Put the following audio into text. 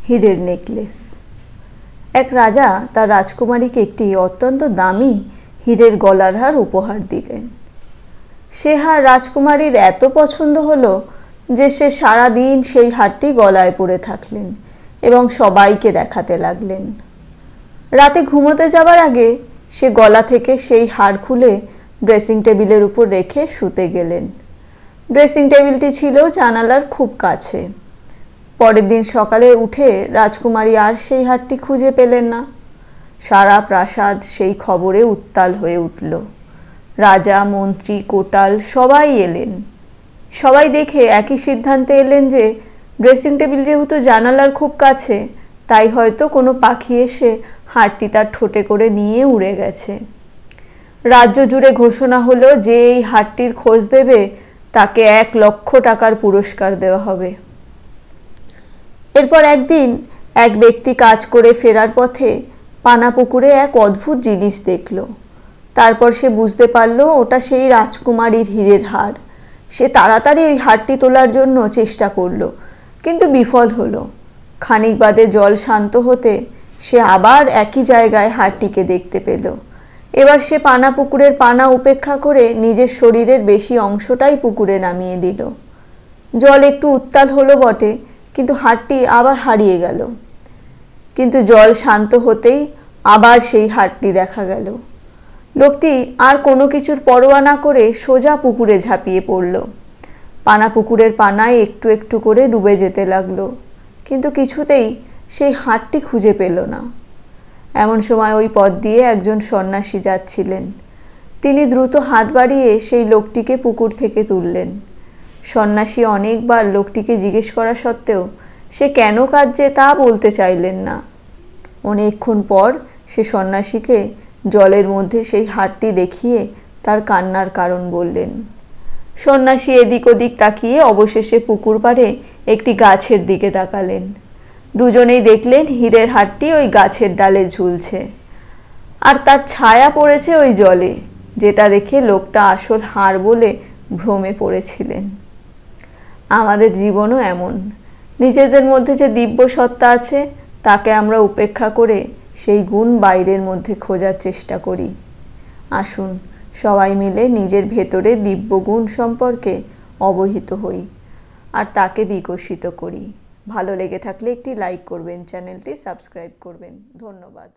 হীরের নেকলেস। এক রাজা তার রাজকুমারীকে একটি অত্যন্ত দামি হীরের গলার হার উপহার দিলেন। সে হার রাজকুমারীর এত পছন্দ হলো যে সে সারাদিন সেই হারটি গলায় পরে থাকলেন এবং সবাইকে দেখাতে লাগলেন। রাতে ঘুমোতে যাবার আগে সে গলা থেকে সেই হার খুলে ড্রেসিং টেবিলের উপর রেখে শুতে গেলেন। ড্রেসিং টেবিলটি ছিল জানালার খুব কাছে। পরের দিন সকালে উঠে রাজকুমারী আর সেই হারটি খুঁজে পেলেন না। সারা প্রাসাদ সেই খবরে উত্তাল হয়ে উঠল। রাজা, মন্ত্রী, কোটাল সবাই এলেন। সবাই দেখে একই সিদ্ধান্তে এলেন যে ড্রেসিং টেবিল যেহেতু জানালার খুব কাছে, তাই হয়তো কোনো পাখি এসে হারটি তার ঠোঁটে করে নিয়ে উড়ে গেছে। রাজ্য জুড়ে ঘোষণা হলো যে এই হারটির খোঁজ দেবে তাকে 1,00,000 টাকার পুরস্কার দেওয়া হবে। এরপর একদিন এক ব্যক্তি কাজ করে ফেরার পথে পানাপুকুরে এক অদ্ভুত জিনিস দেখল। তারপর সে বুঝতে পারল ওটা সেই রাজকুমারীর হীরের হার। সে তাড়াতাড়ি ওই হারটি তোলার জন্য চেষ্টা করল, কিন্তু বিফল হলো। খানিক বাদে জল শান্ত হতে সে আবার একই জায়গায় হারটিকে দেখতে পেল। এবার সে পানাপুকুরের পানা উপেক্ষা করে নিজের শরীরের বেশি অংশটাই পুকুরে নামিয়ে দিল। জল একটু উত্তাল হলো বটে, কিন্তু হারটি আবার হারিয়ে গেল। কিন্তু জল শান্ত হতেই আবার সেই হারটি দেখা গেল। লোকটি আর কোনো কিছুর পরোয়া না করে সোজা পুকুরে ঝাঁপিয়ে পড়ল। পানাপুকুরের পানায় একটু একটু করে ডুবে যেতে লাগলো, কিন্তু কিছুতেই সেই হারটি খুঁজে পেল না। এমন সময় ওই পথ দিয়ে একজন সন্ন্যাসী যাচ্ছিলেন। তিনি দ্রুত হাত বাড়িয়ে সেই লোকটিকে পুকুর থেকে তুললেন। সন্ন্যাসী অনেকবার লোকটিকে জিজ্ঞেস করা সত্ত্বেও সে কেন কাঁদছে তা বলতে চাইলেন না। অনেকক্ষণ পর সে সন্ন্যাসীকে জলের মধ্যে সেই হারটি দেখিয়ে তার কান্নার কারণ বললেন। সন্ন্যাসী এদিক ওদিক তাকিয়ে অবশেষে পুকুর পাড়ে একটি গাছের দিকে তাকালেন। দুজনেই দেখলেন হীরের হারটি ওই গাছের ডালে ঝুলছে, আর তার ছায়া পড়েছে ওই জলে, যেটা দেখে লোকটা আসল হার বলে ভ্রমে পড়েছিলেন। আমাদের জীবনও এমন। নিজেদের মধ্যে যে দিব্য সত্তা আছে তাকে আমরা উপেক্ষা করে সেই গুণ বাইরের মধ্যে খোঁজার চেষ্টা করি। আসুন সবাই মিলে নিজের ভেতরে দিব্য গুণ সম্পর্কে অবহিত হই আর তাকে বিকশিত করি। ভালো লেগে থাকলে একটি লাইক করবেন, চ্যানেলটি সাবস্ক্রাইব করবেন। ধন্যবাদ।